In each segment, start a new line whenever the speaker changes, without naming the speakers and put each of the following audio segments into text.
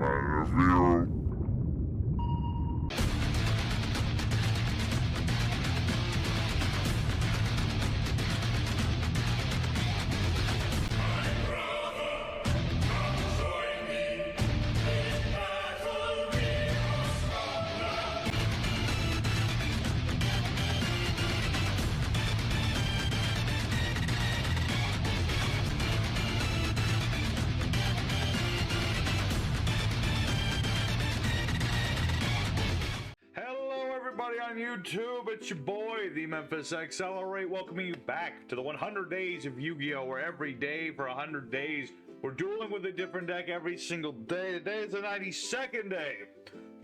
my review. On YouTube, it's your boy, the Memphis Accelerate, welcoming you back to the 100 days of Yu-Gi-Oh! Where every day for 100 days, we're dueling with a different deck every single day. Today is the 92nd day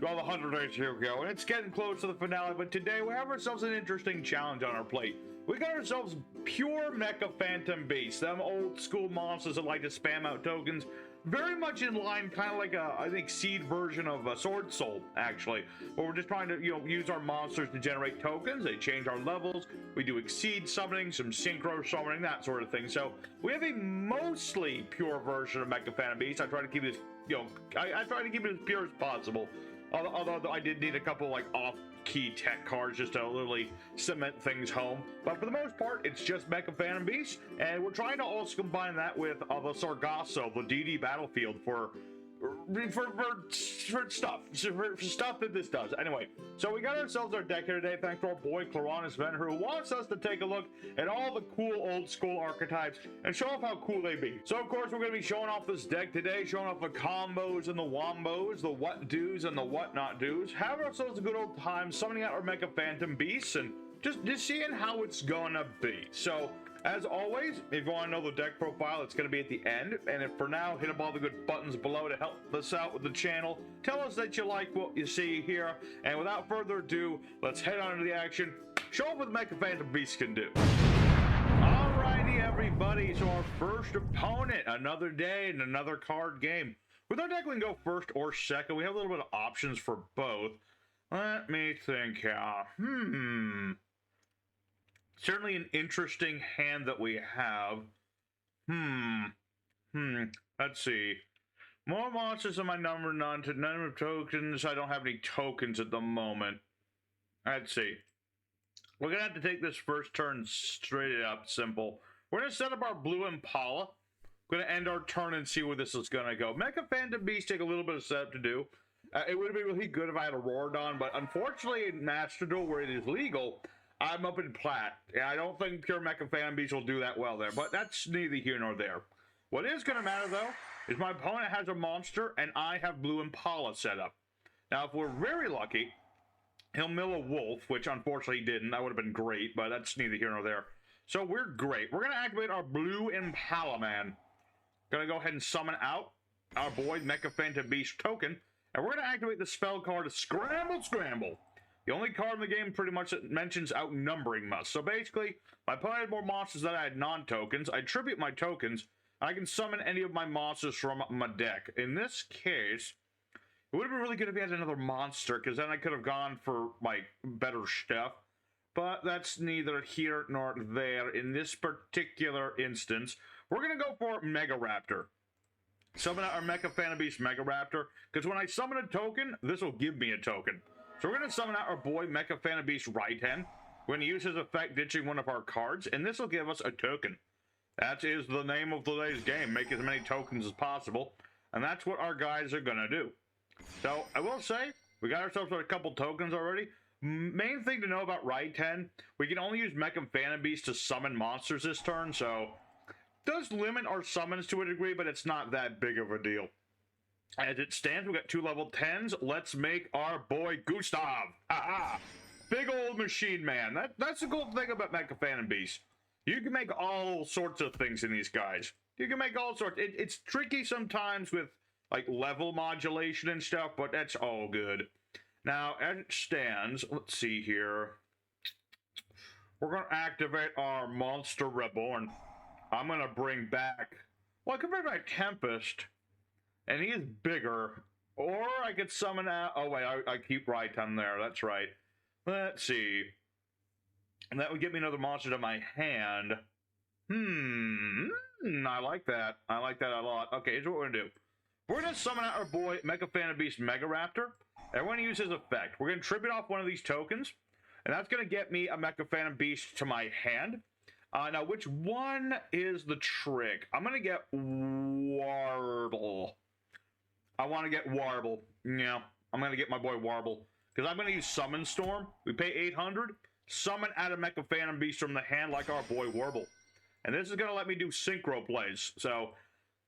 of the 100 days of Yu-Gi-Oh! And it's getting close to the finale, but today we have ourselves an interesting challenge on our plate. We got ourselves pure Mecha Phantom beasts, them old school monsters that like to spam out tokens. Very much in line, kind of like a, I think, seed version of a Sword Soul, actually. Where we're just trying to, use our monsters to generate tokens. They change our levels. We do Exceed summoning, some Synchro summoning, that sort of thing. So we have a mostly pure version of Mecha Phantom Beast. I try to keep it as, I try to keep it as pure as possible. Although I did need a couple, like, off-key tech cards just to literally cement things home. But for the most part, it's just Mecha Phantom Beast, and we're trying to also combine that with the Sargasso, the DD Battlefield, for stuff that this does. Anyway, so we got ourselves our deck here today, thanks to our boy Claranus Venner, who wants us to take a look at all the cool old school archetypes and show off how cool they be. So of course we're going to be showing off this deck today, showing off the combos and the wombos, the what do's and the what not do's, have ourselves a good old time summoning out our Mecha Phantom Beasts and just seeing how it's gonna be. So as always, if you want to know the deck profile, it's going to be at the end. And if for now, hit up all the good buttons below to help us out with the channel. Tell us that you like what you see here. And without further ado, let's head on to the action. Show off what the Mecha Phantom Beast can do. Alrighty, everybody. So our first opponent, another day and another card game. With our deck, we can go first or second. We have a little bit of options for both. Let me think here. Certainly an interesting hand that we have. Let's see. More monsters than my number, none of tokens. I don't have any tokens at the moment. Let's see. We're going to have to take this first turn straight up, simple. We're going to set up our blue Impala. We're going to end our turn and see where this is going to go. Mecha Phantom Beast take a little bit of setup to do. It would have been really good if I had a Auroradon, but unfortunately in Master Duel, where it is legal, I'm up in plat. I don't think pure Mecha Phantom Beast will do that well there, but that's neither here nor there. What is going to matter, though, is my opponent has a monster, and I have Blue Impala set up. Now, if we're very lucky, he'll mill a wolf, which unfortunately he didn't. That would have been great, but that's neither here nor there. So we're great. We're going to activate our Blue Impala, man. Going to go ahead and summon out our boy Mecha Phantom Beast token, and we're going to activate the spell card Scramble Scramble. The only card in the game pretty much that mentions outnumbering must. So basically, my opponent had more monsters than I had non-tokens. I tribute my tokens. I can summon any of my monsters from my deck. In this case, it would have been really good if he had another monster, because then I could have gone for, like, better stuff. But that's neither here nor there. In this particular instance, we're going to go for Mega Raptor. Summon out our Mecha Phantom Beast Mega Raptor, because when I summon a token, this will give me a token. So we're going to summon out our boy Mecha Phantom Beast Raiten. We're going to use his effect ditching one of our cards, and this will give us a token. That is the name of today's game. Make as many tokens as possible, and that's what our guys are going to do. So I will say, we got ourselves a couple tokens already. Main thing to know about Raiten, we can only use Mecha Phantom Beast to summon monsters this turn, so it does limit our summons to a degree, but it's not that big of a deal. As it stands, we got 2 level 10s. Let's make our boy Gustav. Aha! Big old machine man. That's the cool thing about Mecha Phantom Beast. You can make all sorts of things in these guys. You can make all sorts. It's tricky sometimes with, like, level modulation and stuff, but that's all good. Now, as it stands, let's see here. We're going to activate our Monster Reborn. I'm going to bring back... Well, I could bring back Tempest. And he is bigger. Or I could summon out... Oh, wait, I keep Raiten there. That's right. Let's see. And that would get me another monster to my hand. I like that. I like that a lot. Okay, here's what we're going to do. We're going to summon out our boy Mecha Phantom Beast Mega Raptor, and we're going to use his effect. We're going to tribute off one of these tokens, and that's going to get me a Mecha Phantom Beast to my hand. Now, which one is the trick? I'm going to get Warble. I want to get Warble. Yeah, I'm going to get my boy Warble. Because I'm going to use Summon Storm. We pay 800. Summon out a Mecha Phantom Beast from the hand like our boy Warble. And this is going to let me do synchro plays. So,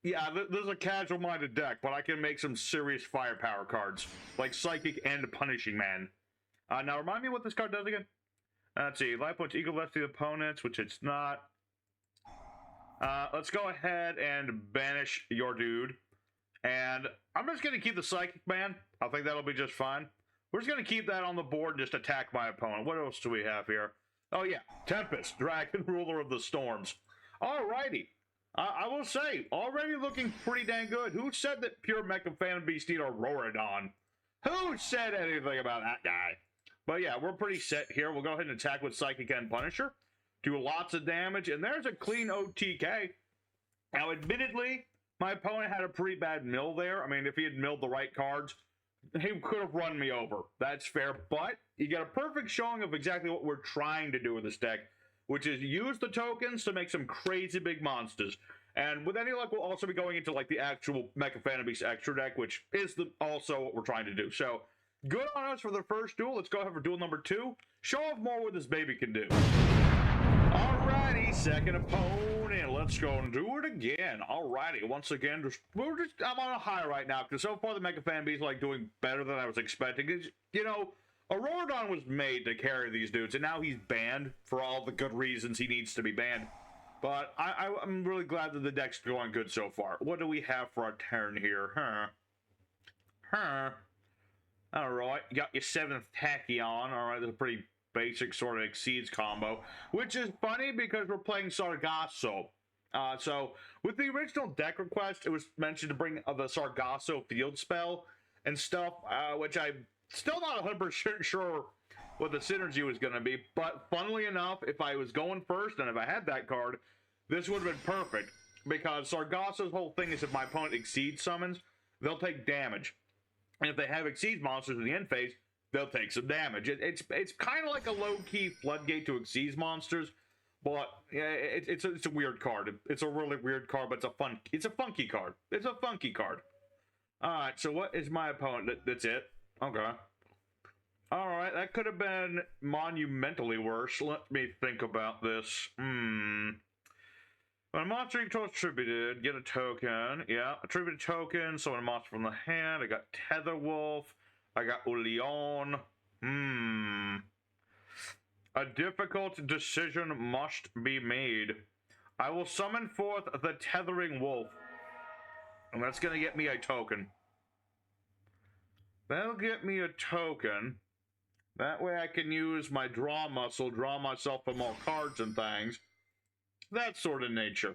yeah, this is a casual-minded deck, but I can make some serious firepower cards. Like Psychic and Punishing Man. Now, remind me what this card does again? Let's see. Life points equal left to the opponents, which it's not. Let's go ahead and banish your dude. And I'm just going to keep the Psychic Man. I think that'll be just fine. We're just going to keep that on the board and just attack my opponent. What else do we have here? Oh, yeah. Tempest, Dragon, Ruler of the Storms. Alrighty. I will say, already looking pretty dang good. Who said that pure Mecha Phantom Beast need Auroradon? Who said anything about that guy? But yeah, we're pretty set here. We'll go ahead and attack with Psychic and Punisher. Do lots of damage, and there's a clean OTK. Now, admittedly, my opponent had a pretty bad mill there. I mean, if he had milled the right cards, he could have run me over. That's fair, but you get a perfect showing of exactly what we're trying to do with this deck, which is use the tokens to make some crazy big monsters. And with any luck, we'll also be going into like the actual Mecha Phantom Beast extra deck, which is also what we're trying to do. So, good on us for the first duel. Let's go ahead for duel number 2. Show off more what this baby can do. Alrighty, second opponent. Let's go and do it again. Alrighty, once again, I'm on a high right now, because so far the Mecha Phantom Beast is like doing better than I was expecting. You know, Auroradon was made to carry these dudes, and now he's banned for all the good reasons he needs to be banned. But I'm really glad that the deck's going good so far. What do we have for our turn here? Alright, you got your 7th Tachyon. Alright, that's a pretty basic sort of Exceeds combo. Which is funny because we're playing Sargasso. So, with the original deck request, it was mentioned to bring the Sargasso field spell and stuff, which I'm still not 100% sure what the synergy was going to be. But, funnily enough, if I was going first and if I had that card, this would have been perfect. Because Sargasso's whole thing is if my opponent Exceeds summons, they'll take damage. And if they have Exceeds monsters in the end phase, they'll take some damage. It's kind of like a low-key floodgate to Exceeds monsters, but yeah, it's a weird card. It's a really weird card, but it's a funky card. It's a funky card. Alright, so what is my opponent? That's it? Okay. Alright, that could have been monumentally worse. Let me think about this. When a monster controls attributed, get a token. Yeah, attributed token, summon a monster from the hand. I got Tether Wolf. I got Odion. A difficult decision must be made. I will summon forth the Tethering Wolf. And that's going to get me a token. That'll get me a token. That way I can use my draw muscle, draw myself for more cards and things. That sort of nature.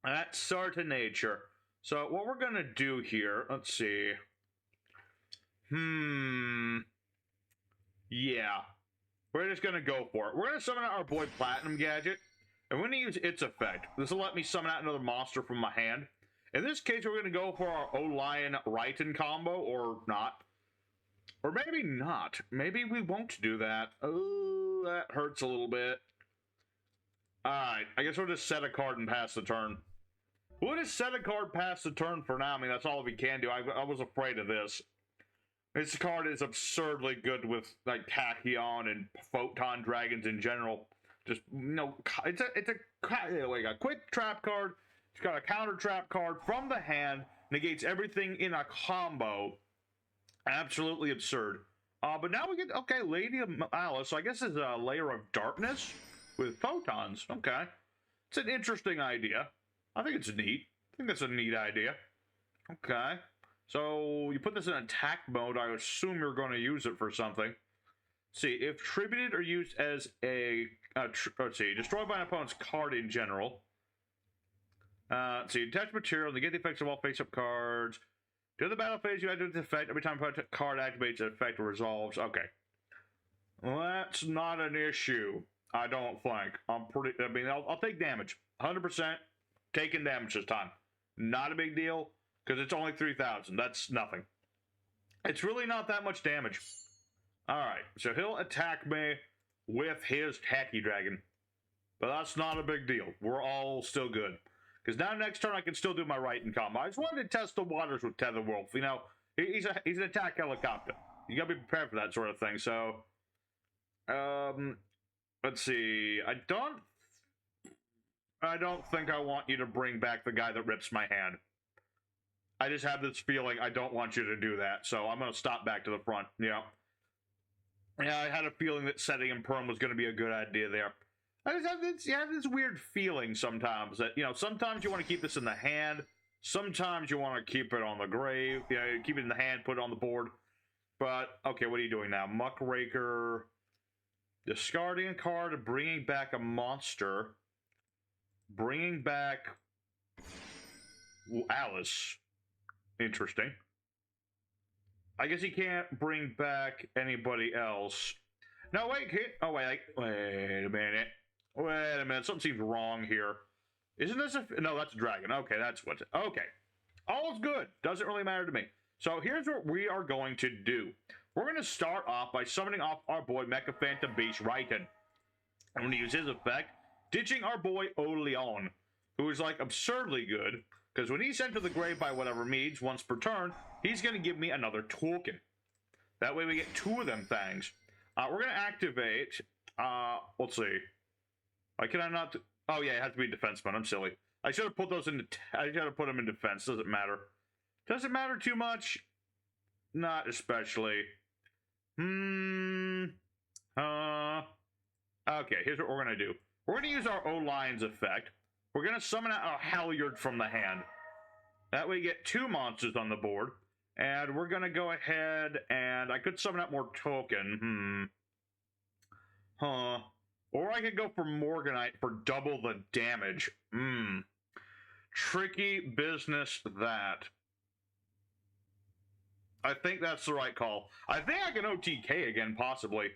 That sort of nature. So what we're going to do here, let's see. Yeah. We're just going to go for it. We're going to summon out our boy Platinum Gadget. And we're going to use its effect. This will let me summon out another monster from my hand. In this case, we're going to go for our O-Lion Raiton combo, or not. Or maybe not. Maybe we won't do that. Oh, that hurts a little bit. Alright, I guess we'll just set a card and pass the turn. We'll just set a card past the turn for now. I mean, that's all we can do. I was afraid of this. This card is absurdly good with, like, Tachyon and Photon dragons in general. Just, you know, it's a quick trap card. It's got a counter trap card from the hand. Negates everything in a combo. Absolutely absurd. But now we get, okay, Lady of Alice. So I guess it's a Layer of Darkness with photons. Okay. It's an interesting idea. I think it's neat. I think that's a neat idea. Okay. So you put this in attack mode. I assume you're going to use it for something. See, if tributed or used as a... let's see. Destroyed by an opponent's card in general. Let's see. Attach material. Negate the effects of all face-up cards. During the battle phase, you activate the effect. Every time a card activates, the effect resolves. Okay. Well, that's not an issue. I don't think. I'll take damage. 100% taking damage this time. Not a big deal. because it's only 3,000. That's nothing. It's really not that much damage. All right, so he'll attack me with his Tacky Dragon. But that's not a big deal. We're all still good. Because now next turn I can still do my right in combo. I just wanted to test the waters with Tetherwolf. You know, he's an attack helicopter. You gotta be prepared for that sort of thing. So, let's see. I don't think I want you to bring back the guy that rips my hand. I just have this feeling I don't want you to do that. So I'm gonna stop back to the front. Yeah. Yeah, I had a feeling that setting him perm was gonna be a good idea there. I just have this weird feeling sometimes that, you know, sometimes you want to keep this in the hand, sometimes you want to keep it on the grave, you know, keep it in the hand, put it on the board. But, okay, what are you doing now? Muckraker, discarding a card, bringing back a monster, bringing back Alice. Interesting. I guess he can't bring back anybody else. No, wait, wait a minute. Wait a minute, something seems wrong here. Isn't this a... No, that's a dragon. Okay, that's what's... Okay. All's good. Doesn't really matter to me. So here's what we are going to do. We're going to start off by summoning off our boy Mecha Phantom Beast Raiden. I'm going to use his effect, ditching our boy Odion, who is like absurdly good, because when he's sent to the grave by whatever means once per turn, he's going to give me another token. That way we get two of them things. We're going to activate... let's see. Why can I not... Oh, yeah, it has to be defense mode. I'm silly. I should have put those in... I should have put them in defense. Doesn't matter. Doesn't matter too much. Not especially. Okay, here's what we're going to do. We're going to use our O-Lion's effect. We're going to summon out a Halyard from the hand. That way we get two monsters on the board. And we're going to go ahead and... I could summon out more token. Or I could go for Morganite for double the damage. Tricky business that. I think that's the right call. I think I can OTK again, possibly.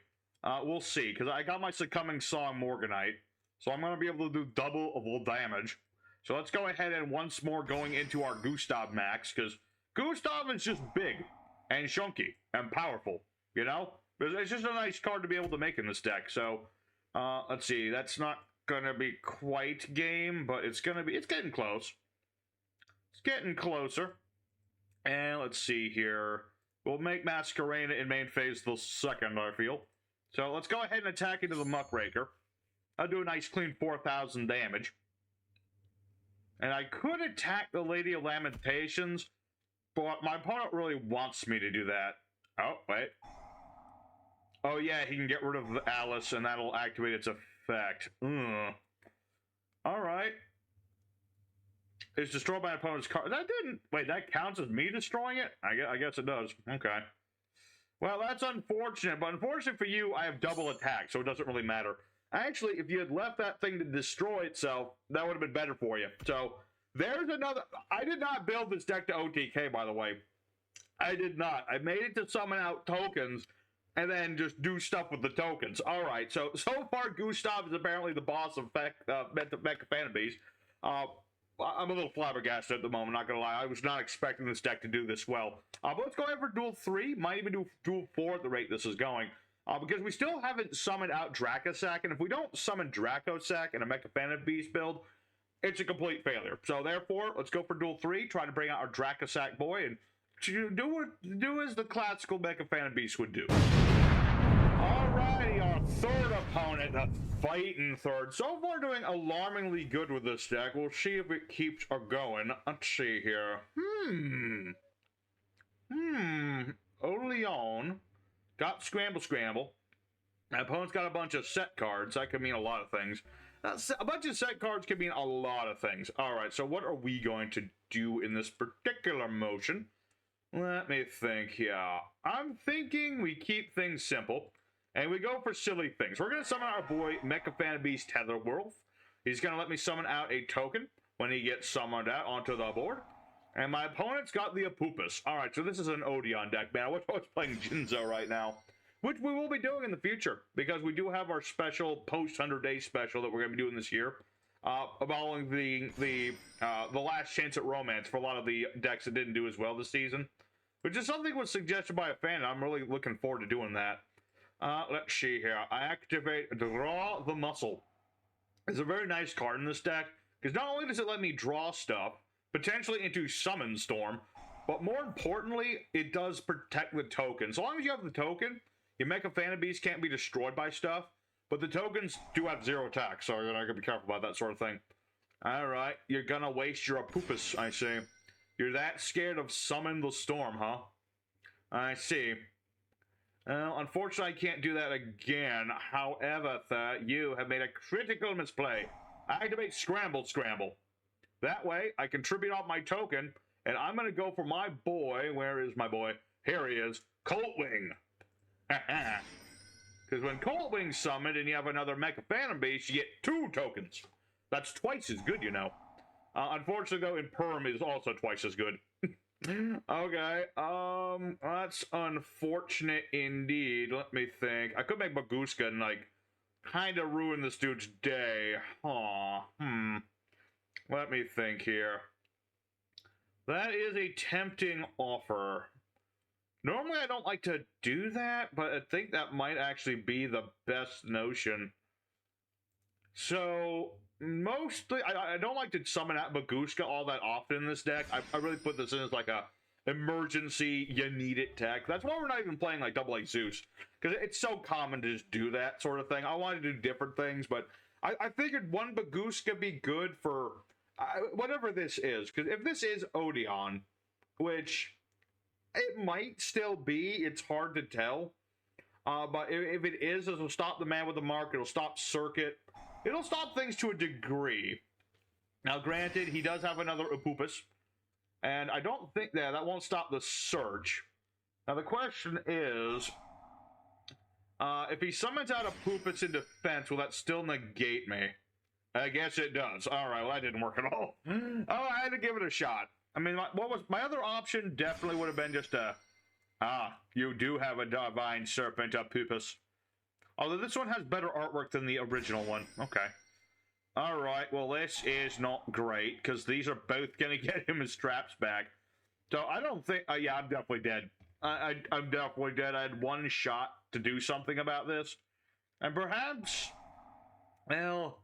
We'll see, because I got my Succumbing Song Morganite. So I'm going to be able to do double of all damage. So let's go ahead and once more going into our Gustav Max, because Gustav is just big and chunky and powerful, you know? It's just a nice card to be able to make in this deck, so... let's see, that's not gonna be quite game, but it's getting close. It's getting closer. And let's see here. We'll make Masquerade in main phase the second, I feel. So let's go ahead and attack into the Muckraker. I'll do a nice clean 4,000 damage. And I could attack the Lady of Lamentations, but my opponent really wants me to do that. Oh, wait. Oh, yeah, he can get rid of Alice, and that'll activate its effect. Alright. It's destroyed by opponent's card. That didn't... Wait, that counts as me destroying it? I guess it does. Okay. Well, that's unfortunate, but unfortunate for you, I have double attack, so it doesn't really matter. Actually, if you had left that thing to destroy itself, that would have been better for you. So, there's another... I did not build this deck to OTK, by the way. I did not. I made it to summon out tokens... and then just do stuff with the tokens. Alright, so far Gustav is apparently the boss of Mecha Phantom Beast. I'm a little flabbergasted at the moment, not gonna lie. I was not expecting this deck to do this well. But let's go ahead for Duel 3. Might even do Duel 4 at the rate this is going. Because we still haven't summoned out Dracosac, and if we don't summon Dracosac in a Mecha Phantom Beast build, it's a complete failure. So therefore, let's go for Duel 3, try to bring out our Dracosac boy, and do as the classical Mecha Phantom Beast would do. Alrighty, our third opponent, the fighting third. So far doing alarmingly good with this deck. We'll see if it keeps going. Let's see here. Odion got Scramble. My opponent's got a bunch of set cards. That could mean a lot of things. A bunch of set cards can mean a lot of things. Alright, so what are we going to do in this particular motion? Let me think here. I'm thinking we keep things simple, and we go for silly things. We're going to summon our boy, Mecha Phantom Beast Tetherwolf. He's going to let me summon out a token when he gets summoned out onto the board. And my opponent's got the Apupus. Alright, so this is an Odion deck, man. I wish I was playing Jinzo right now. Which we will be doing in the future, because we do have our special post-100 day special that we're going to be doing this year. Following the last chance at romance for a lot of the decks that didn't do as well this season, which is something was suggested by a fan. I'm really looking forward to doing that. Let's see here. I activate Draw the Muscle. It's a very nice card in this deck, because not only does it let me draw stuff, potentially into Summon Storm, but more importantly, it does protect the token. So long as you have the token, your Mecha Phantom Beast can't be destroyed by stuff, but the tokens do have 0 attack, so you're not gonna be careful about that sort of thing. Alright, you're gonna waste your Apupus, I see. You're that scared of Summon the Storm, huh? I see. Unfortunately, I can't do that again. However, you have made a critical misplay. Activate Scramble Scramble. That way, I contribute off my token, and I'm going to go for my boy. Where is my boy? Here he is. Coltwing. Because when Coltwing's summoned and you have another Mecha Phantom Beast, you get 2 tokens. That's twice as good, you know. Unfortunately, though, Imperm is also twice as good. Okay, that's unfortunate indeed. Let me think. I could make Baguska and, like, kind of ruin this dude's day. Let me think here. That is a tempting offer. Normally, I don't like to do that, but I think that might actually be the best notion. So, mostly, I don't like to summon out Baguska all that often in this deck. I really put this in as like a emergency, you need it deck. That's why we're not even playing like Double A Zeus, because it's so common to just do that sort of thing. I want to do different things, but I figured one Baguska be good for whatever this is, because if this is Odion, which it might still be, it's hard to tell. But if it is, it'll stop the man with the mark, it'll stop Circuit. It'll stop things to a degree. Now, granted, he does have another Apupus, and I don't think that won't stop the search. Now, the question is, if he summons out Apupus in defense, will that still negate me? I guess it does. All right, well, that didn't work at all. Oh, I had to give it a shot. I mean, my other option definitely would have been just a, you do have a Divine Serpent Apupus. Although this one has better artwork than the original one. Okay. Alright, well this is not great, because these are both going to get him his straps back. So I don't think... yeah, I'm definitely dead. I'm definitely dead. I had one shot to do something about this. And perhaps... Well...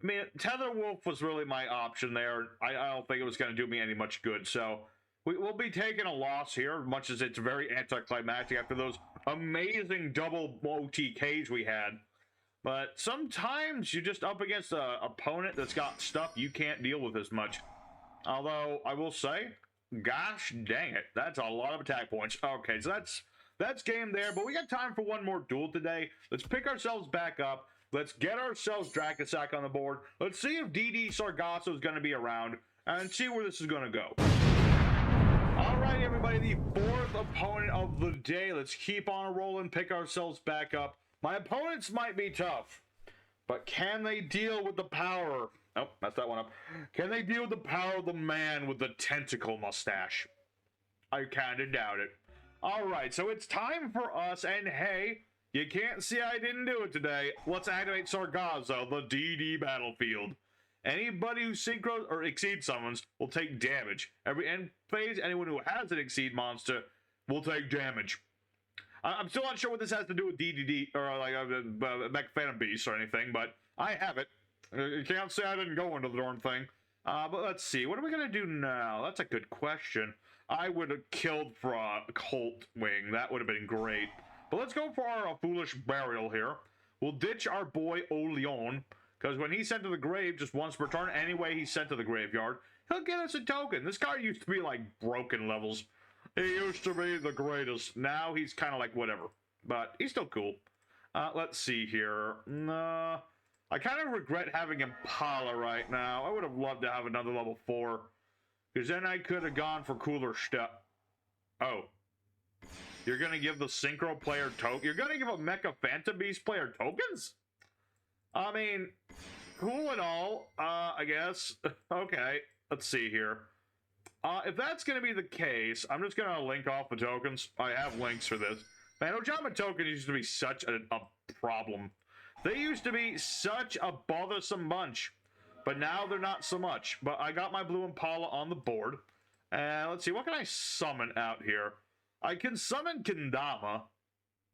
I mean, Tether Wolf was really my option there. I don't think it was going to do me any much good, so... We'll be taking a loss here, much as it's very anticlimactic after those amazing double OTKs we had. But sometimes you're just up against an opponent that's got stuff you can't deal with as much. Although, I will say, gosh dang it, that's a lot of attack points. Okay, so that's game there, but we got time for one more duel today. Let's pick ourselves back up. Let's get ourselves Dracosack on the board. Let's see if DD Sargasso is going to be around, and see where this is going to go. Alright, everybody, the 4th opponent of the day. Let's keep on rolling, pick ourselves back up. My opponents might be tough, but can they deal with the power? Oh, messed that one up. Can they deal with the power of the man with the tentacle mustache? I kinda doubt it. Alright, so it's time for us, and hey, you can't see I didn't do it today. Let's activate Sargasso, the DD battlefield. Anybody who synchros or exceed summons will take damage. Every end phase, anyone who has an exceed monster will take damage. I'm still not sure what this has to do with DDD or like Mecha Phantom Beast or anything, but I have it. You can't say I didn't go into the darn thing. But let's see. What are we gonna do now? That's a good question. I would have killed for a Colt Wing. That would have been great. But let's go for our foolish burial here. We'll ditch our boy Odion. Because when he's sent to the grave, just once per turn, anyway he's sent to the graveyard, he'll get us a token. This card used to be like broken levels. He used to be the greatest. Now he's kind of like whatever. But he's still cool. Let's see here. I kind of regret having Impala right now. I would have loved to have another level 4. Because then I could have gone for cooler stuff. Oh. You're going to give the Synchro player token? You're going to give a Mecha Phantom Beast player tokens? I mean, cool and all, I guess. Okay, let's see here. If that's going to be the case, I'm just going to link off the tokens. I have links for this. Man, Ojama tokens used to be such a problem. They used to be such a bothersome bunch. but now they're not so much. But I got my blue Impala on the board. And let's see, what can I summon out here? I can summon Kendama.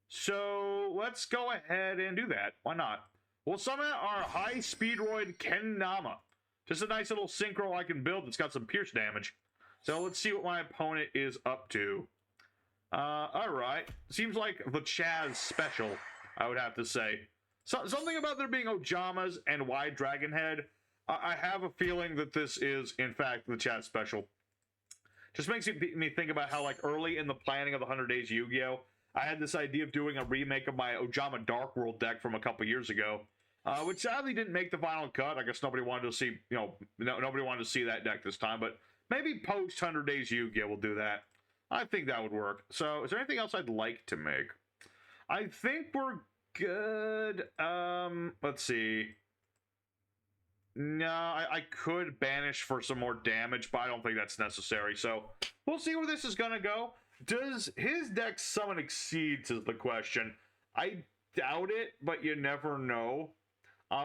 So let's go ahead and do that. Why not? We'll summon our high speedroid Kendama. Just a nice little synchro I can build that's got some pierce damage. So let's see what my opponent is up to. Alright. Seems like the Chazz special, I would have to say. So, something about there being Ojamas and Wide Dragon Head. I have a feeling that this is, in fact, the Chazz special. Just makes me think about how, like, early in the planning of the 100 Days Yu-Gi-Oh!, I had this idea of doing a remake of my Ojama Dark World deck from a couple years ago, which sadly didn't make the final cut. I guess nobody wanted to see, nobody wanted to see that deck this time, but maybe post 100 Days Yu-Gi-Oh! Will do that. I think that would work. So, is there anything else I'd like to make? I think we're good. Let's see. No, I could banish for some more damage, but I don't think that's necessary. So, we'll see where this is going to go. Does his deck summon exceeds is the question. I doubt it, but you never know.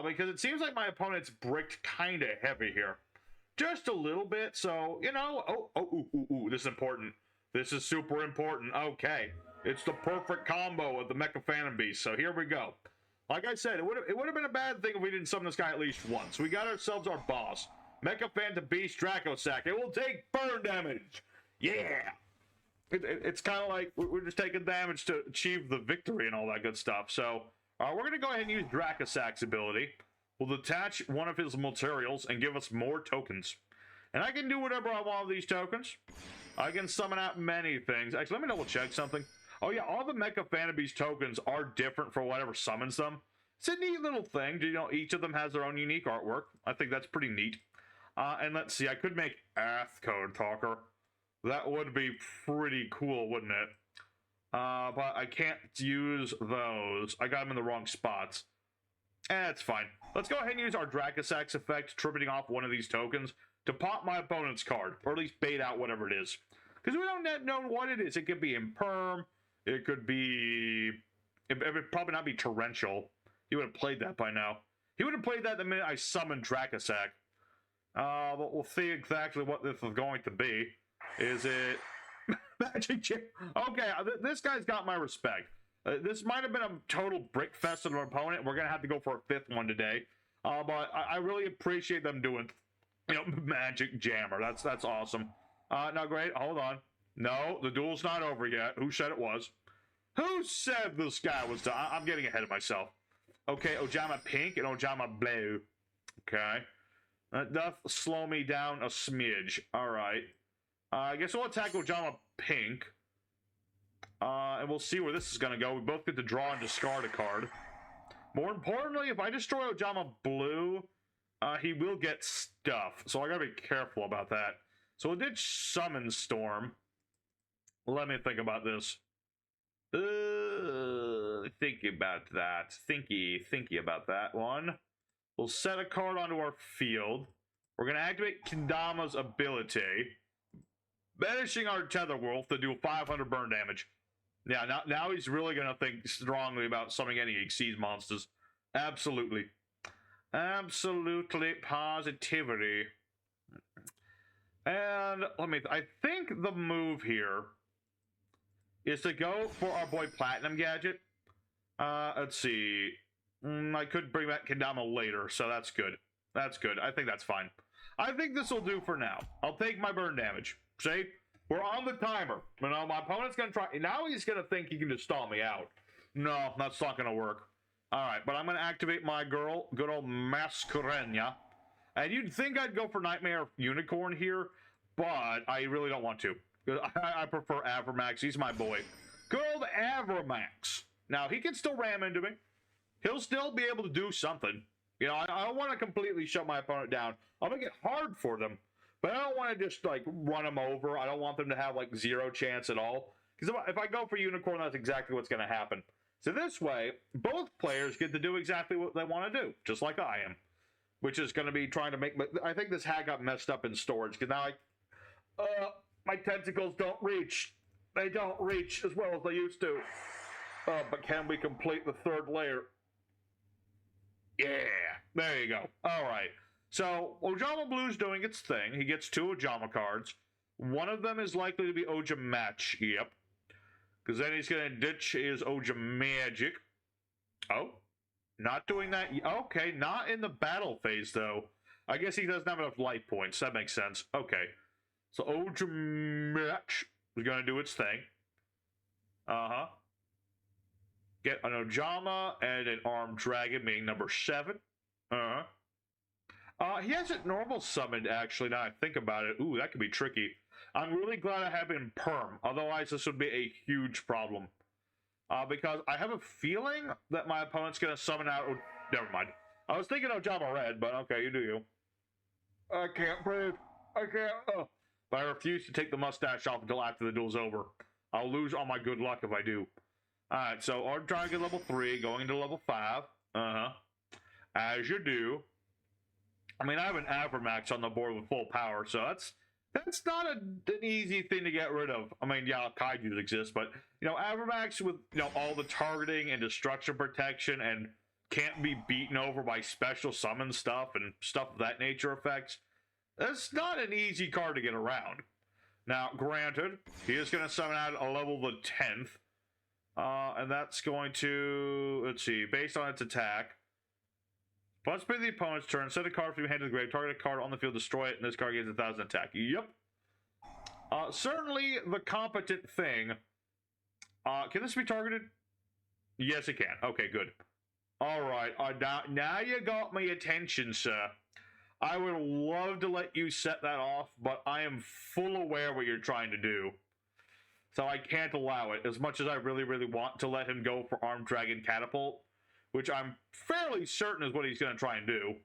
Because it seems like my opponent's bricked kind of heavy here. Just a little bit, so, this is important. This is super important. Okay. It's the perfect combo of the Mecha Phantom Beast, so here we go. Like I said, it would have been a bad thing if we didn't summon this guy at least once. We got ourselves our boss. Mecha Phantom Beast Dracosack. It will take burn damage. Yeah! It's kind of like we're just taking damage to achieve the victory and all that good stuff. So, we're going to go ahead and use Dracosack's ability. We'll detach one of his materials and give us more tokens. And I can do whatever I want with these tokens. I can summon out many things. Actually, let me double check something. Oh yeah, all the Mecha Phantom Beast tokens are different for whatever summons them. It's a neat little thing. Each of them has their own unique artwork. I think that's pretty neat. And let's see, I could make Ath Code Talker. That would be pretty cool, wouldn't it? But I can't use those. I got them in the wrong spots. That's fine. Let's go ahead and use our Dracosack's effect, tripping off one of these tokens, to pop my opponent's card, or at least bait out whatever it is. Because we don't know what it is. It could be Imperm. It could be... It would probably not be Torrential. He would have played that by now. He would have played that the minute I summoned Dracosack. But we'll see exactly what this is going to be. Is it... Magic Chip? Okay, this guy's got my respect. This might have been a total brick fest of an opponent. We're going to have to go for a fifth one today. But I really appreciate them doing... Magic Jammer. That's awesome. Now, great. Hold on. No, the duel's not over yet. Who said it was? Who said this guy was done? I'm getting ahead of myself. Okay, Ojama Pink and Ojama Blue. Okay. That does slow me down a smidge. All right. I guess we'll attack Ojama Pink. And we'll see where this is going to go. We both get to draw and discard a card. More importantly, if I destroy Ojama Blue... he will get stuff, so I gotta be careful about that. So we did summon Storm. Let me think about this. Thinking about that. Thinky about that one. We'll set a card onto our field. We're gonna activate Kendama's ability, banishing our Tether Wolf to do 500 burn damage. Yeah, now he's really gonna think strongly about summoning any Exceed monsters. Absolutely. Absolutely positivity. And I think the move here is to go for our boy Platinum Gadget. Let's see. I could bring back Kendama later, so that's good. That's good. I think that's fine. I think this will do for now. I'll take my burn damage. See? We're on the timer. My opponent's going to try. Now he's going to think he can just stall me out. No, that's not going to work. Alright, but I'm going to activate my girl, good old Masquerena. And you'd think I'd go for Nightmare Unicorn here, but I really don't want to. I prefer Avramax. He's my boy. Good old Avramax. Now, he can still ram into me. He'll still be able to do something. I don't want to completely shut my opponent down. I'll make it hard for them, but I don't want to just, run them over. I don't want them to have, zero chance at all. Because if I go for Unicorn, that's exactly what's going to happen. So this way, both players get to do exactly what they want to do, just like I am. Which is going to be trying to make... I think this hat got messed up in storage, because now my tentacles don't reach. They don't reach as well as they used to. But can we complete the third layer? Yeah, there you go. All right. So Ojama Blue's doing its thing. He gets 2 Ojama cards. One of them is likely to be Oja Match. Yep. Because then he's going to ditch his Oja Magic. Oh. Not doing that. Okay, not in the battle phase, though. I guess he doesn't have enough life points. That makes sense. Okay. So Oja Match is going to do its thing. Uh-huh. Get an Ojama and an Armed Dragon, being number 7. Uh-huh. He hasn't normal summoned, actually, now I think about it. Ooh, that could be tricky. I'm really glad I have him perm. Otherwise, this would be a huge problem. Because I have a feeling that my opponent's going to summon out... Oh, never mind. I was thinking Ojama Red, but okay, you do you. I can't breathe. I can't... Oh. But I refuse to take the mustache off until after the duel's over. I'll lose all my good luck if I do. Alright, so Armed Dragon level 3, going into level 5. Uh-huh. As you do. I mean, I have an Avermax on the board with full power, so that's not an easy thing to get rid of. I mean, yeah, Kaijus exist, but, you know, Avermax with, you know, all the targeting and destruction protection and can't be beaten over by special summon stuff and stuff of that nature effects, that's not an easy card to get around. Now, granted, he is going to summon out a level the 10th, and that's going to, let's see, based on its attack, once play the opponent's turn, set a card from your hand to the grave, target a card on the field, destroy it, and this card gets 1,000 attack. Yep. Certainly the competent thing. Can this be targeted? Yes, it can. Okay, good. Alright, now you got my attention, sir. I would love to let you set that off, but I am full aware what you're trying to do. So I can't allow it, as much as I really, really want to let him go for Armed Dragon Catapult, which I'm fairly certain is what he's going to try and do.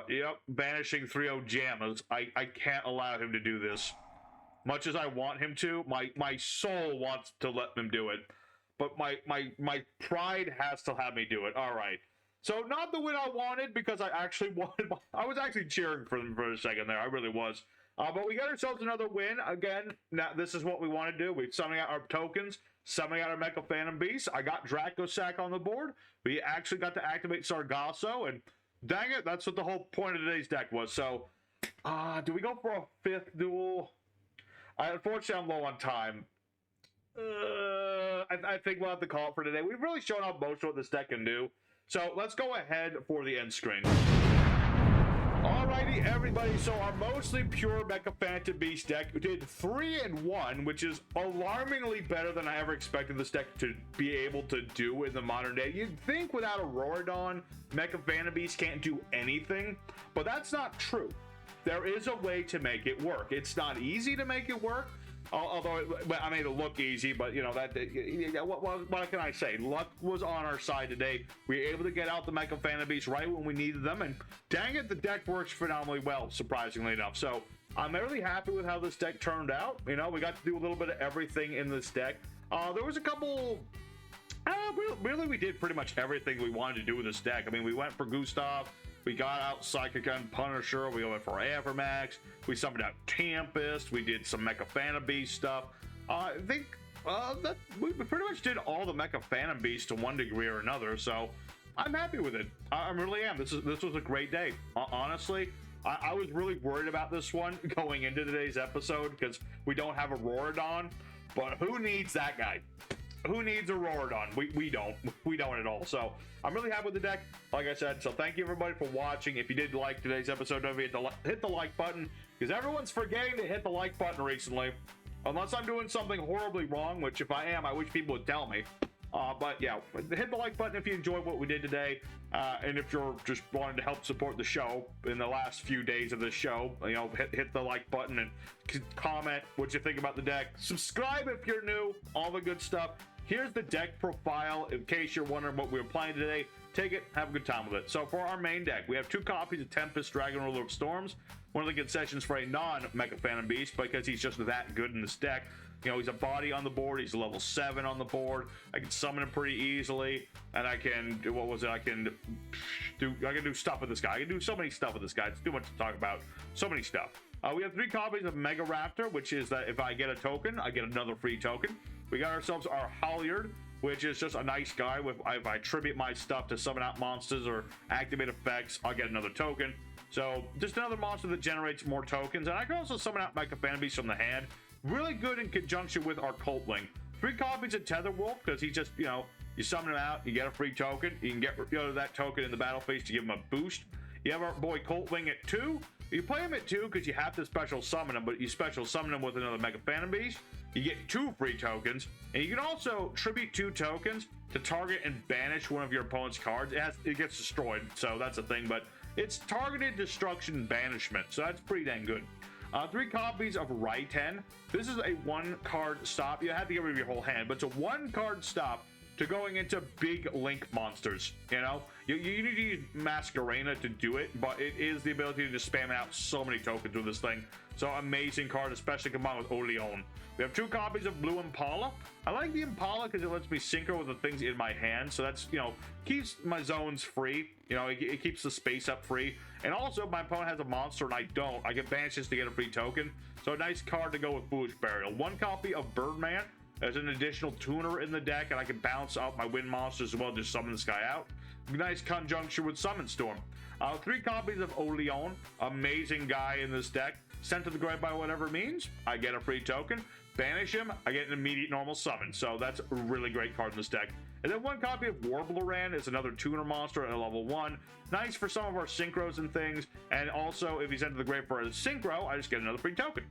Yep, banishing 3 Ojamas. I can't allow him to do this. Much as I want him to, my soul wants to let him do it. But my pride has to have me do it. Alright. So, not the win I wanted, because I actually wanted... I was actually cheering for them for a second there. I really was. But we got ourselves another win. Again, now this is what we want to do. We're summoning out our tokens, summoning out our Mecha Phantom Beast. I got Dracosac on the board. We actually got to activate Sargasso, and dang it, that's what the whole point of today's deck was. So, do we go for a 5th duel? Unfortunately, I'm low on time. I think we'll have to call it for today. We've really shown off most of what this deck can do. So, let's go ahead for the end screen. Alrighty, everybody, so our mostly pure Mecha Phantom Beast deck did 3-1, which is alarmingly better than I ever expected this deck to be able to do in the modern day. You'd think without Auroradon, Mecha Phantom Beast can't do anything, but that's not true. There is a way to make it work. It's not easy to make it work, although I made it look easy, but you know, what can I say? Luck was on our side today. We were able to get out the Mecha Phantom Beast right when we needed them, and dang it, the deck works phenomenally well, surprisingly enough. So I'm really happy with how this deck turned out. You know, we got to do a little bit of everything in this deck. There was a couple... really, we did pretty much everything we wanted to do with this deck. I mean, we went for Gustav. We got out Psychic Gun Punisher, we went for Avermax, we summoned out Tempest, we did some Mecha Phantom Beast stuff. I think that we pretty much did all the Mecha Phantom Beast to one degree or another, so I'm happy with it. I really am. This was a great day. Honestly, I was really worried about this one going into today's episode because we don't have Auroradon, but who needs that guy? Who needs Auroradon? We don't. We don't at all. So I'm really happy with the deck, like I said. So thank you everybody for watching. If you did like today's episode, don't forget to hit the like button, because everyone's forgetting to hit the like button recently. Unless I'm doing something horribly wrong, which if I am, I wish people would tell me. But yeah, hit the like button if you enjoyed what we did today. And if you're just wanting to help support the show in the last few days of this show, you know, hit the like button and comment what you think about the deck. Subscribe if you're new, all the good stuff. Here's the deck profile in case you're wondering what we were playing today. Take it, have a good time with it. So for our main deck, we have 2 copies of Tempest, Dragon Ruler of Storms. One of the concessions for a non-Mecha Phantom Beast, because he's just that good in this deck. You know, he's a body on the board, he's level 7 on the board. I can summon him pretty easily, and I can do, what was it? I can do stuff with this guy. I can do so many stuff with this guy. It's too much to talk about. So many stuff. We have 3 copies of Mega Raptor, which is that if I get a token, I get another free token. We got ourselves our Halyard, which is just a nice guy. With if I tribute my stuff to summon out monsters or activate effects, I'll get another token. So just another monster that generates more tokens. And I can also summon out Mecha Phantom from the hand. Really good in conjunction with our Cultling. 3 copies of Tether Wolf, because he just, you know, you summon him out, you get a free token. You can get rid of that token in the battle phase to give him a boost. You have our boy Cultling at 2. You play him at 2 because you have to special summon him, but you special summon him with another Mecha Phantom Beast. You get 2 free tokens, and you can also tribute 2 tokens to target and banish one of your opponent's cards. It gets destroyed, so that's a thing, but it's targeted destruction banishment, so that's pretty dang good. 3 copies of Raiten. This is a 1-card stop. You have to get rid of your whole hand, but it's a 1-card stop to going into big link monsters. You know, you need to use Masquerena to do it, but it is the ability to just spam out so many tokens with this thing. So amazing card, especially combined with Odion. We have 2 copies of Blue Impala. I like the Impala because it lets me synchro with the things in my hand. So that's, you know, keeps my zones free. You know, it keeps the space up free. And also, my opponent has a monster and I don't. I can banish this to get a free token. So a nice card to go with Foolish Burial. 1 copy of Birdman as an additional tuner in the deck, and I can bounce out my wind monsters as well, just summon this guy out. Nice conjunction with Summon Storm. 3 copies of Odion. Amazing guy in this deck. Sent to the grave by whatever means, I get a free token. Banish him, I get an immediate normal summon. So that's a really great card in this deck. And then 1 copy of Warbleran is another tuner monster at a level 1. Nice for some of our synchros and things. And also, if he's sent to the grave for a synchro, I just get another free token.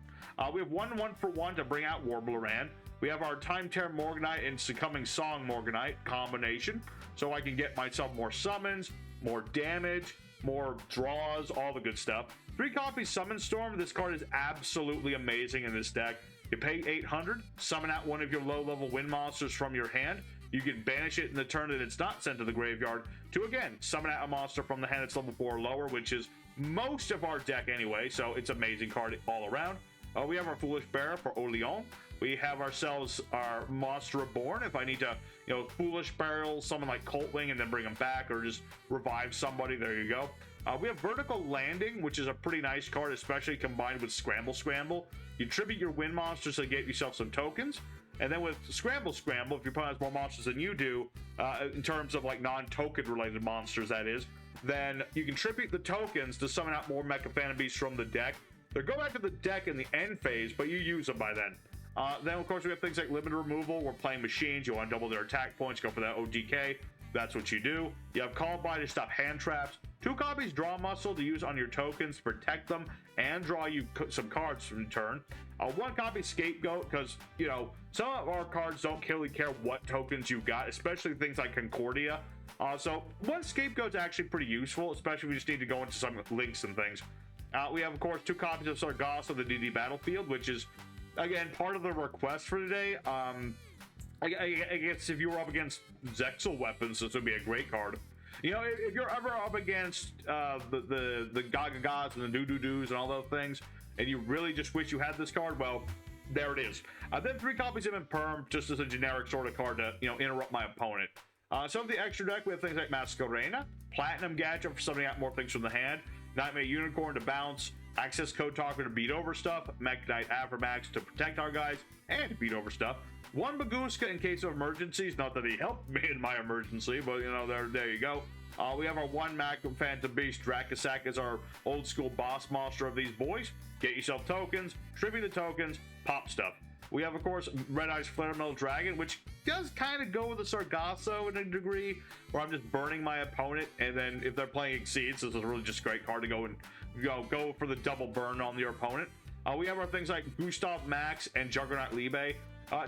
We have 1/1-for-1 to bring out Warbleran. We have our Time Tear Morganite and Succumbing Song Morganite combination. So I can get myself more summons, more damage, more draws, all the good stuff. 3 copies Summon Storm. This card is absolutely amazing in this deck. You pay 800, summon out one of your low-level wind monsters from your hand. You can banish it in the turn that it's not sent to the graveyard to, again, summon out a monster from the hand that's level 4 or lower, which is most of our deck anyway, so it's an amazing card all around. We have our Foolish Bearer for Odion. We have ourselves our Monster Reborn. If I need to, you know, Foolish Burial someone like Cultling and then bring them back, or just revive somebody, there you go. We have Vertical Landing, which is a pretty nice card, especially combined with Scramble. You tribute your wind monsters to get yourself some tokens. And then with Scramble, if your opponent has more monsters than you do, in terms of like non-token related monsters, that is, then you can tribute the tokens to summon out more Mecha Phantom Beasts from the deck. They go back to the deck in the end phase, but you use them by then. Then, of course, we have things like Limited Removal. We're playing machines. You want to double their attack points, go for that ODK. That's what you do. You have Call By to stop hand traps. 2 copies Draw Muscle to use on your tokens to protect them and draw you some cards in turn. 1 copy Scapegoat, because, you know, some of our cards don't really care what tokens you've got, especially things like Concordia. So 1 Scapegoat's actually pretty useful, especially if we just need to go into some links and things. We have, of course, 2 copies of Sargasso of the DD Battlefield, which is, again, part of the request for today. I guess if you were up against Zexal weapons, this would be a great card. You know, if you're ever up against the Gagagas and the Doo-Doo-Doos and all those things, and you really just wish you had this card, well, there it is. Then 3 copies of Imperm, just as a generic sort of card to, you know, interrupt my opponent. Some of the extra deck, we have things like Masquerena, Platinum Gadget for summoning out more things from the hand, Nightmare Unicorn to bounce, Access Code Talker to beat over stuff, Mech Knight Aframax to protect our guys and to beat over stuff. 1 Baguska in case of emergencies, not that he helped me in my emergency, but you know, there you go. We have our 1 Mecha Phantom Beast, Dracasac is our old school boss monster of these boys. Get yourself tokens, tribute the tokens, pop stuff. We have, of course, Red Eyes Flare Metal Dragon, which does kind of go with the Sargasso in a degree, where I'm just burning my opponent, and then if they're playing Exceeds, this is really just a great card to go and go for the double burn on your opponent. We have our things like Gustav Max and Juggernaut Libe.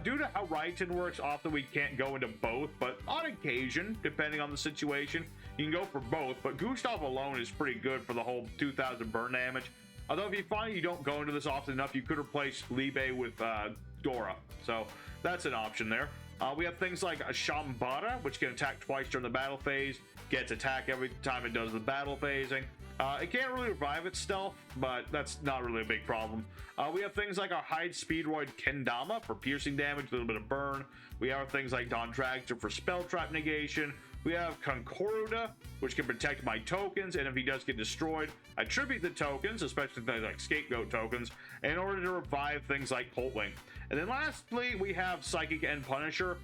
Due to how Raiten works, often we can't go into both, but on occasion, depending on the situation, you can go for both, but Gustav alone is pretty good for the whole 2000 burn damage. Although if you find you don't go into this often enough, you could replace Libe with Dora, so that's an option there. We have things like a Shambara, which can attack twice during the battle phase, gets attack every time it does the battle phasing. It can't really revive itself, but that's not really a big problem. We have things like our Hide Speedroid Kendama for piercing damage, a little bit of burn. We have things like Don Dragster for spell trap negation. We have Concorda, which can protect my tokens, and if he does get destroyed, I tribute the tokens, especially things like Scapegoat tokens, in order to revive things like Poltwing. And then lastly, we have Psychic and Punisher.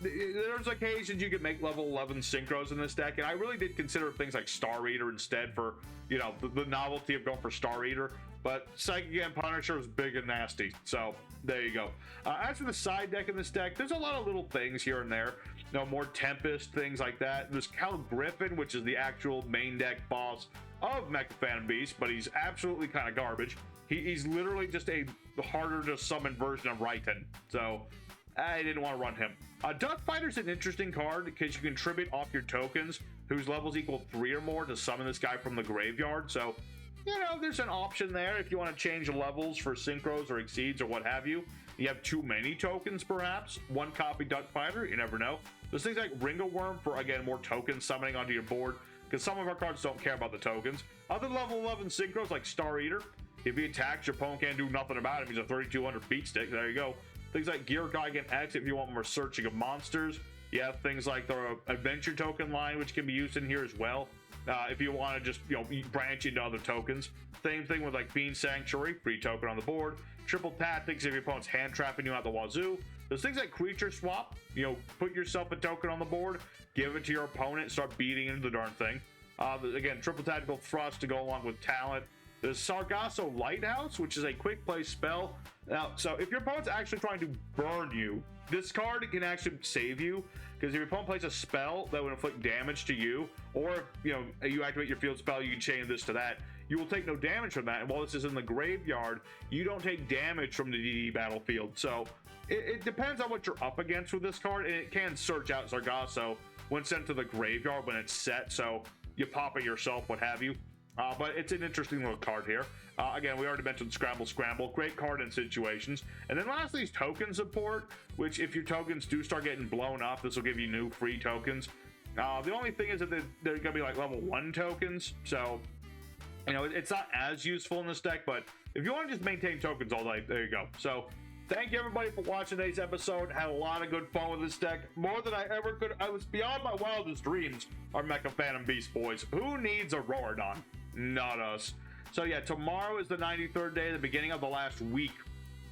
There's occasions you can make level 11 synchros in this deck, and I really did consider things like Star Eater instead for, you know, the novelty of going for Star Eater. But Psychic and Punisher is big and nasty, so there you go. As for the side deck in this deck, there's a lot of little things here and there. You know, more Tempest, things like that. There's Cal Griffin, which is the actual main deck boss of Mecha Phantom Beast, but he's absolutely kind of garbage. He's literally just a harder to summon version of Raiten, so I didn't want to run him. Duck Fighter's an interesting card because you can tribute off your tokens whose levels equal 3 or more to summon this guy from the graveyard, so you know, there's an option there if you want to change levels for synchros or exceeds or what have you. You have too many tokens, perhaps. One copy Duck Fighter, you never know. There's things like Ringo Worm for, again, more tokens summoning onto your board, because some of our cards don't care about the tokens. Other level 11 synchros like Star Eater. If he attacks, your opponent can't do nothing about him. He's a 3200 beat stick. There you go. Things like Gear Gigant X if you want more searching of monsters. You have things like the Adventure token line, which can be used in here as well. If you want to just, you know, branch into other tokens. Same thing with like Fiend Sanctuary, free token on the board. Triple Tactics if your opponent's hand trapping you out the wazoo. There's things like Creature Swap, you know, put yourself a token on the board, give it to your opponent, start beating into the darn thing. Again, Triple Tactical Thrust to go along with Talent. There's Sargasso Lighthouse, which is a quick play spell. Now, so if your opponent's actually trying to burn you, this card can actually save you, because if your opponent plays a spell that would inflict damage to you, or you know, you activate your field spell, you can chain this to that, you will take no damage from that. And while this is in the graveyard, you don't take damage from the DD battlefield. So it depends on what you're up against with this card, and it can search out Sargasso when sent to the graveyard when it's set, so you pop it yourself, what have you. But it's an interesting little card here. Again, we already mentioned Scramble. Great card in situations. And then lastly is token support, which if your tokens do start getting blown up, this will give you new free tokens. The only thing is that they're going to be like level 1 tokens. So, you know, it's not as useful in this deck, but if you want to just maintain tokens all day, there you go. So, thank you everybody for watching today's episode. Had a lot of good fun with this deck. More than I ever could. I was beyond my wildest dreams. Our Mecha Phantom Beast boys. Who needs Auroradon? Not us. So yeah, tomorrow is the 93rd day, the beginning of the last week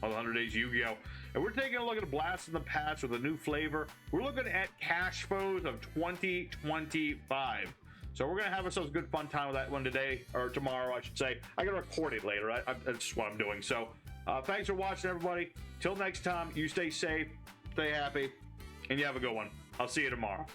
of 100 Days Yu-Gi-Oh! And we're taking a look at a Blast in the Past with a new flavor. We're looking at Cash Foes of 2025. So we're going to have ourselves a good fun time with that one today, or tomorrow, I should say. I got to record it later. That's just what I'm doing. So thanks for watching, everybody. Till next time, you stay safe, stay happy, and you have a good one. I'll see you tomorrow.